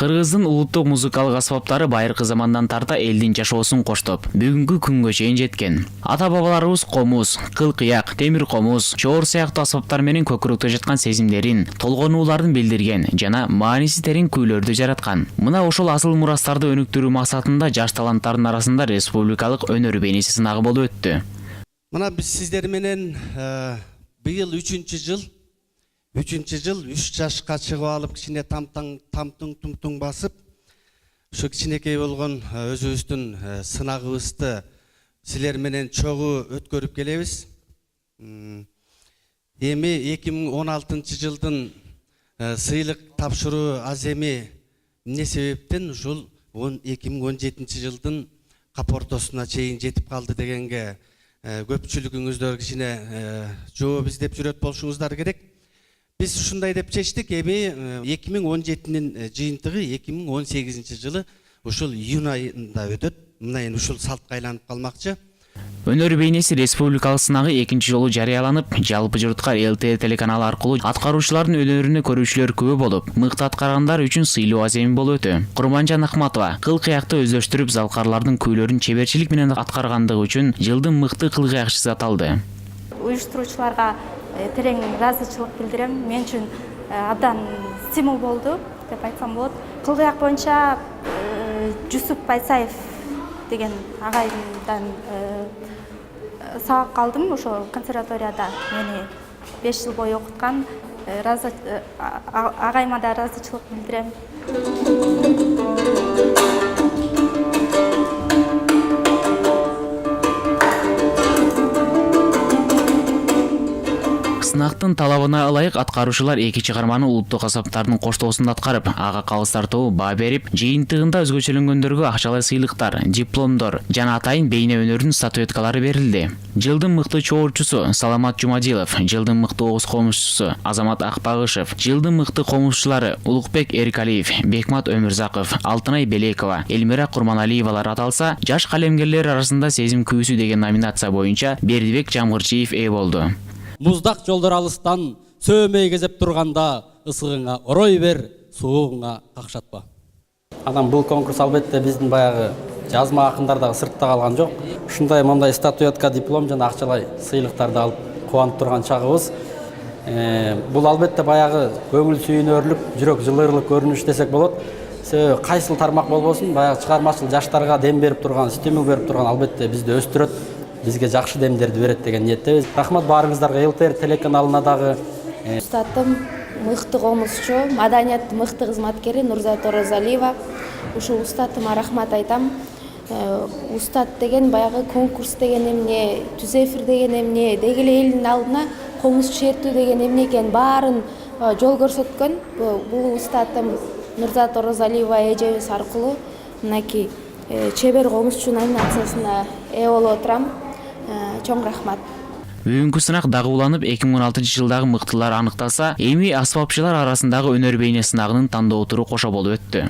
Кыргыздын улуттук музыкалык асбаптары байыркы замандан тарта элдин жашоосун коштоп, бүгүнкү күнгө чейин жеткен. Ата-бабаларыбыз комуз, кыл-кыяк, темир комуз, чоор сыяктуу асбаптар менен көкүрөктө жаткан сезимдерин, толгонууларын билдирген жана мааниси терең күүлөрдү жараткан. Мына ошол асыл мурастарды өнүктүрүү максатында жаш таланттардын арасында республикалык өнөр бейнеси сынагы болуп өттү. Мына биз сиздер менен быйыл 3-чү жыл 3 жашка чыгып алып, кичине тамтың басып, ошо кичинекей болгон өзүбүздүн сынагыбызды силер менен чогуу өткөрүп келебиз. Эми 2016 жылдын сыйлык тапшыруу аз эми эмне себептен ушул 2017 жылдын капортосуна чейин жетип калды дегенге көпчүлүгүңүздөр кичине жооп издеп жүрөт болушуңуздар керек. Biz ушундай деп чечтик, эми 2017-нин жыйынтыгы 2018 жылы ушул июнь айында өтөт. Мына эми ушул салтка айланып калмакчы. Өнөр бейнеси республикалык сынагы экинчи жолу жарыяланып, жалпы журтка ЛТ телеканалы аркылуу аткаруучулардын өнөрүнө көрүүчүлөр көп болуп, мыкты аткаргандар үчүн сыйлоо аз эми болуп өтө. Курманжан Ахматова кыл-кыякты өздөштүрүп, залкарлардын күүлөрүн чеберчилик менен аткаргандыгы үчүн жылдын мыкты кыл-кыякчысы аталды. Уюштуруучуларга терең ыраазычылык билдирем. Мен үчүн абдан стимул болду деп айтсам болот. Кыл-кыяк боюнча Жусуп Байсаев деген агайымдан сабак алдым. Ошо консерваторияда мени 5 жыл бою окуткан. Агайыма да ыраазычылык билдирем. Сынактын талабына ылайык аткаруучулар эки чыгарманы улуттук асбаптардын коштоосунда аткарып, ага калыс тартуу баа берип, жыйынтыгында өзгөчөлөнгөндөргө акчалай сыйлыктар, дипломдор жана атайын бейне өнөрүнүн статуэткалары берилди. Жылдын мыкты чоорчусу Саламат Жумадилов, жылдын мыкты ооз комузчусу Азамат Акбагышев, жылдын мыкты комузчулары Улукбек Эркалиев, Бекмат Өмүрзаков, Алтынай Белекова, Элмира Курманалиевалар аталса, жаш калемгерлер арасында сезим күүсү деген номинация боюнча Бердибек Жамгырчиев ээ болду. Муздак жолдор алыстан сөөмөй кезеп турганда ысыгыңа орой бер, суугуңа какшатпа. Анан бул конкурс албетте биздин баягы жазма акындардагы сыртта калган жок. Ушундай мондай статуэтка, диплом жана акчалай сыйлыктарды алып кубанып турган чагыбыз. Бул албетте баягы көңүл сүйүнөрлүк, жүрөк жылырлык көрүнүш десек болот. Себеби кайсыл тармак болбосун, баягы чыгармачыл жаштарга дем берип турган, стимул берип турган албетте бизди өстүрөт. Бизге жакшы демдерди берет деген ниеттебиз. Рахмат баарыңыздарга, ЛТР телеканалына дагы. Устатым мыкты комузчу, маданият мыкты кызматкери Нурзат Оразалиева. Ушул устатыма рахмат айтам. Устат деген баягы конкурс деген эмне, түз эфир деген эмне, деги эле элдин алдына комуз чертүү деген эмне экенин баарын жол көрсөткөн. Бул устатым Нурзат Оразалиева эжебиз аркылуу мынакей чебер комузчу номинациясына ээ болуп отурам. Чоң рахмат. Бүгүнкү сынак дагы уланып, 2016 жылдагы мыктылар аныкталса, эми асбапчылар арасындагы өнөр бейне сынагынын тандоо туру кошо болуп өттү.